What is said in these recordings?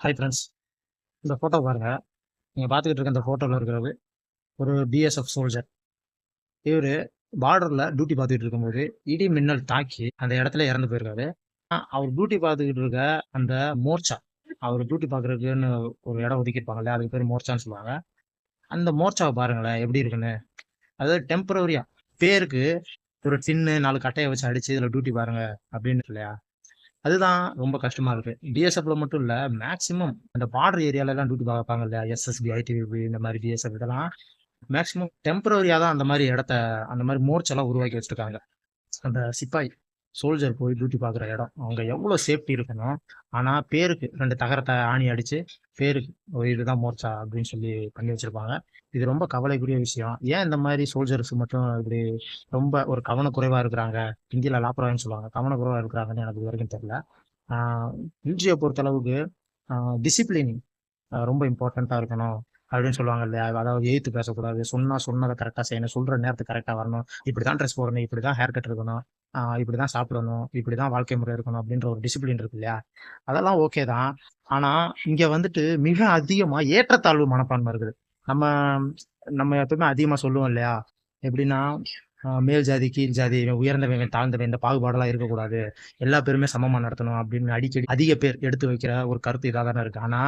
Hi friends. இந்த photo பாருங்க. நீங்கள் பார்த்துக்கிட்டு இருக்க இந்த ஃபோட்டோவில் இருக்கிறது ஒரு பிஎஸ்எஃப் சோல்ஜர். இவர் பார்டரில் டியூட்டி பார்த்துக்கிட்டு இருக்கும்போது இடி மின்னல் தாக்கி அந்த இடத்துல இறந்து போயிருக்காரு. அவர் டியூட்டி பார்த்துக்கிட்டு இருக்க அந்த மோர்ச்சா, அவர் டியூட்டி பார்க்குறதுக்குன்னு ஒரு இடம் ஒதுக்கியிருப்பாங்கல்ல, அதுக்கு பேர் மோர்ச்சான்னு சொல்லுவாங்க. அந்த மோர்ச்சாவை பாருங்களேன் எப்படி இருக்குன்னு. அதாவது டெம்பரவரியா பேருக்கு ஒரு டின்னு 4 கட்டையை வச்சு அடிச்சு இதில் டியூட்டி பாருங்க அப்படின்னு இல்லையா. அதுதான் ரொம்ப கஷ்டமா இருக்கு. பிஎஸ்எஃப்ல மட்டும் இல்ல, மேக்ஸிமம் அந்த பார்டர் ஏரியால எல்லாம் டியூட்டி பார்ப்பாங்க இல்லையா, எஸ்எஸ்பி, ஐடிபிபி இந்த மாதிரி பிஎஸ்எஃப் இதெல்லாம் மேக்ஸிமம் டெம்பரரியா தான் அந்த மாதிரி இடத்த, அந்த மாதிரி மோர்ச் எல்லாம் உருவாக்கி வச்சிருக்காங்க. அந்த சிப்பாய் சோல்ஜர் போய் டியூட்டி பார்க்குற இடம் அவங்க எவ்வளோ சேஃப்டி இருக்கணும். ஆனால் பேருக்கு 2 தகரத்தை ஆணி அடிச்சு பேருக்கு இதுதான் மோர்ச்சா அப்படின்னு சொல்லி பண்ணி வச்சிருப்பாங்க. இது ரொம்ப கவலைக்குரிய விஷயம். ஏன் இந்த மாதிரி சோல்ஜர்ஸ் மட்டும் இப்படி ரொம்ப ஒரு கவனக்குறைவா இருக்கிறாங்க, இந்தியில லாப்ரான்னு சொல்லுவாங்க, கவனக்குறைவா இருக்கிறாங்கன்னு எனக்கு இது வரைக்கும் தெரியல. இன்றைய பொறுத்தளவுக்கு டிசிப்ளின் ரொம்ப இம்பார்ட்டண்ட்டா இருக்கணும் அப்படின்னு சொல்லுவாங்க இல்லையா. அதாவது எய்த்து பேசக்கூடாது, சொன்னா சொன்னதை கரெக்டாக செய்யணும், சொல்ற நேரத்துக்கு கரெக்டாக வரணும், இப்படி தான் ட்ரெஸ் போடணும், இப்படி தான் ஹேர் கட் இருக்கணும், இப்படி தான் சாப்பிடணும், இப்படி தான் வாழ்க்கை முறை இருக்கணும் அப்படின்ற ஒரு டிசிப்ளின் இருக்கு இல்லையா. அதெல்லாம் ஓகே தான். ஆனா இங்க வந்துட்டு மிக அதிகமா ஏற்றத்தாழ்வு மனப்பான்மை இருக்குது. நம்ம நம்ம எப்பவுமே அதிகமா சொல்லுவோம் இல்லையா, எப்படின்னா மேல் ஜாதி கீழ் ஜாதி, இவன் உயர்ந்தவன் இவன் தாழ்ந்தவன், இந்த பாகுபாடெல்லாம் இருக்கக்கூடாது, எல்லா பேருமே சமமா நடத்தணும் அப்படின்னு அடிக்கடி அதிக பேர் எடுத்து வைக்கிற ஒரு கருத்து இதாக தானே இருக்கு. ஆனா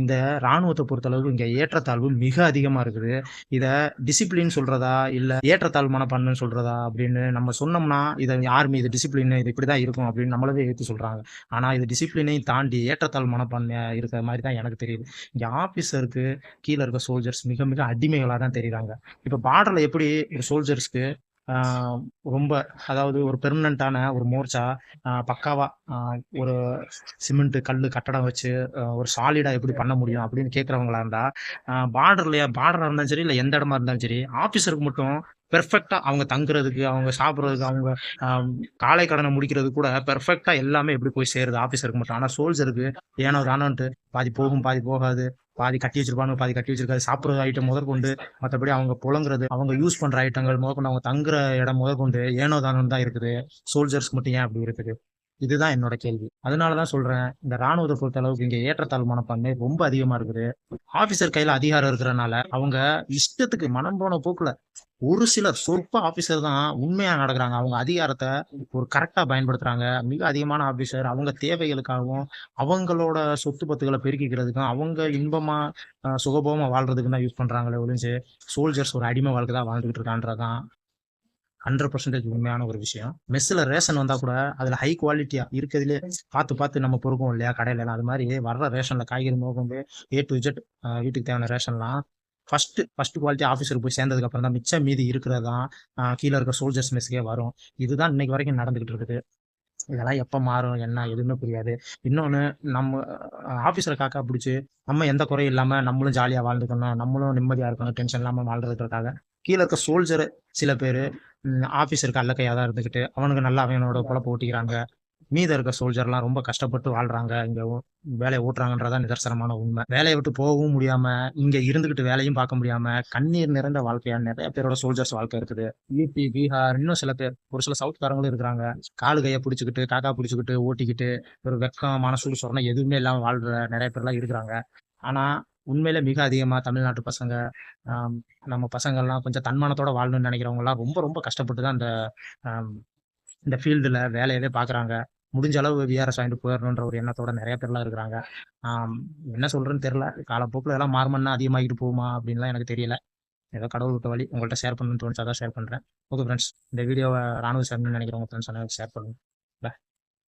இந்த ராணுவத்தை பொறுத்தளவுக்கு இங்க ஏற்றத்தாழ்வு மிக அதிகமா இருக்குது. இத டிசிப்ளின் சொல்றதா இல்ல ஏற்றத்தாழ்வு மனப்பான்மைன்னு சொல்றதா அப்படின்னு நம்ம சொன்னோம்னா, இதை ஆர்மி இது டிசிப்ளின், இது இப்படிதான் இருக்கும் அப்படின்னு நம்மளவே எடுத்து சொல்றாங்க. ஆனா இது டிசிப்ளினையும் தாண்டி ஏற்றத்தாழ்வு மனப்பான்மையா இருக்கிற மாதிரி தான் எனக்கு தெரியுது. இங்க ஆபீசருக்கு கீழே இருக்க சோல்ஜர்ஸ் மிக மிக அடிமைகளா தான் தெரியுறாங்க. இப்ப பார்டர்ல எப்படி ஒரு சோல்ஜர்ஸ்க்கு ஆஹ் ரொம்ப, அதாவது ஒரு பெர்மனண்டான ஒரு மோர்ச்சா பக்காவா ஒரு சிமெண்ட் கல்லு கட்டடம் வச்சு ஒரு சாலிடா எப்படி பண்ண முடியும் அப்படின்னு கேட்கறவங்களா இருந்தா, பார்டரா இருந்தாலும் சரி இல்ல எந்த இடமா இருந்தாலும் சரி, ஆபீசருக்கு மட்டும் பெர்ஃபெக்டா அவங்க தங்குறதுக்கு, அவங்க சாப்பிட்றதுக்கு, அவங்க ஆஹ் காலை கடனை முடிக்கிறதுக்கு கூட பெர்ஃபெக்டா எல்லாமே எப்படி போய் சேருது ஆபீசருக்கு மட்டும். ஆனா சோல்ஜருக்கு ஏனோ தானோன்ட்டு பாதி போகும் பாதி போகாது, பாதி கட்டி வச்சிருப்பாங்க பாதி கட்டி வச்சிருக்காது, சாப்பிட்ற ஐட்டம் முதற்கொண்டு மற்றபடி அவங்க புழங்குறது, அவங்க யூஸ் பண்ற ஐட்டங்கள் முதற்கொண்டு, அவங்க தங்குற இடம் முதற்கொண்டு ஏனோ தானோன்னு தான் இருக்குது. சோல்ஜர்ஸ் மட்டும் ஏன் அப்படி இருக்குது? இதுதான் என்னோட கேள்வி. அதனாலதான் சொல்றேன், இந்த ராணுவத்தை பொறுத்த அளவுக்கு இங்க ஏற்றத்தாழ்வு மனப்பான்மை ரொம்ப அதிகமா இருக்குது. ஆபீசர் கையில அதிகாரம் இருக்கிறனால அவங்க இஷ்டத்துக்கு மனம் போன போக்குல, ஒரு சிலர் சொற்ப ஆபீசர் தான் உண்மையா நடக்கிறாங்க. அவங்க அதிகாரத்தை ஒரு கரெக்டா பயன்படுத்துறாங்க. மிக அதிகமான ஆபீசர் அவங்க தேவைகளுக்காகவும் அவங்களோட சொத்து பத்துகளை பெருக்கிக்கிறதுக்கும் அவங்க இன்பமா சுகபோகமா வாழ்றதுக்கு தான் யூஸ் பண்றாங்களே ஒழிஞ்சு சோல்ஜர்ஸ் ஒரு அடிமை வாழ்க்கை தான் வாழ்ந்துகிட்டு இருக்கான்றதான் 100% உண்மையான ஒரு விஷயம். மெஸ்ஸில் ரேஷன் வந்தால் கூட அதில் ஹை குவாலிட்டியாக இருக்கிறதுலே பார்த்து பார்த்து நம்ம பொறுப்போம் இல்லையா கடையில எல்லாம். அது மாதிரி வர்ற ரேஷனில் காய்கறி வந்து A to Z வீட்டுக்கு தேவையான ரேஷன்லாம் ஃபர்ஸ்ட் குவாலிட்டி ஆஃபீஸருக்கு போய் சேர்ந்ததுக்கு அப்புறம் தான் மிச்சம் மீதி இருக்கிறதா கீழே இருக்க சோல்ஜர்ஸ் மெஸ்ஸுக்கே வரும். இதுதான் இன்னைக்கு வரைக்கும் நடந்துகிட்டு இருக்குது. இதெல்லாம் எப்போ மாறும் என்ன எதுவுமே புரியாது. இன்னொன்று, நம்ம ஆஃபீஸரை காக்கா பிடிச்சி நம்ம எந்த குறையும் இல்லாமல் நம்மளும் ஜாலியாக வாழ்ந்துக்கணும், நம்மளும் நிம்மதியாக இருக்கணும், டென்ஷன் இல்லாமல் வாழ்றதுக்காக கீழே இருக்க சோல்ஜர் சில பேர் ஆஃபீஸருக்கு அல்லக்கையாக தான் இருந்துக்கிட்டு அவனுக்கு நல்லா அவனோட பொழப்ப ஓட்டிக்கிறாங்க. மீத இருக்க சோல்ஜர்லாம் ரொம்ப கஷ்டப்பட்டு வாழ்றாங்க, இங்க வேலையை ஓட்டுறாங்கன்றதான் நிதர்சனமான உண்மை. வேலையை விட்டு போகவும் முடியாம, இங்க இருந்துகிட்டு வேலையும் பார்க்க முடியாம, கண்ணீர் நிறைந்த வாழ்க்கையா நிறைய பேரோட சோல்ஜர்ஸ் வாழ்க்கை இருக்குது. யூபி, பீகார், இன்னும் சில பேர், ஒரு சில சவுத்காரங்களும் இருக்கிறாங்க. காலு கையை பிடிச்சிக்கிட்டு காக்கா பிடிச்சிக்கிட்டு ஓட்டிக்கிட்டு ஒரு வெக்கம் மனசு சொரணை எதுவுமே இல்லாம வாழ்ற நிறைய பேர்லாம் இருக்கிறாங்க. ஆனா உண்மையில மிக அதிகமா தமிழ்நாட்டு பசங்க, ஆம், நம்ம பசங்கள்லாம் கொஞ்சம் தன்மானத்தோட வாழணும்னு நினைக்கிறவங்க எல்லாம் ரொம்ப ரொம்ப கஷ்டப்பட்டு தான் ஆம், இந்த ஃபீல்டுல வேலையவே பார்க்குறாங்க. முடிஞ்ச அளவு விஆர்எஸ் வாங்கிட்டு போயிடணுன்ற ஒரு எண்ணத்தோட நிறைய பேர்லாம் இருக்கிறாங்க. ஆம், என்ன சொல்றேன்னு தெரியல. காலப்போக்கில் எல்லாம் மாறுமன்னா அதிகமாகிட்டு போகுமா அப்படின்லாம் எனக்கு தெரியல. ஏதோ கடவுள் விட்ட வழி உங்கள்கிட்ட ஷேர் பண்ணணும்னு தோணுச்சு, அதான் ஷேர் பண்ணுறேன். ஓகே ஃப்ரெண்ட்ஸ், இந்த வீடியோவை ராணுவ சேர்ந்து நினைக்கிறவங்க ஃப்ரெண்ட்ஸ் ஷேர் பண்ணுங்க.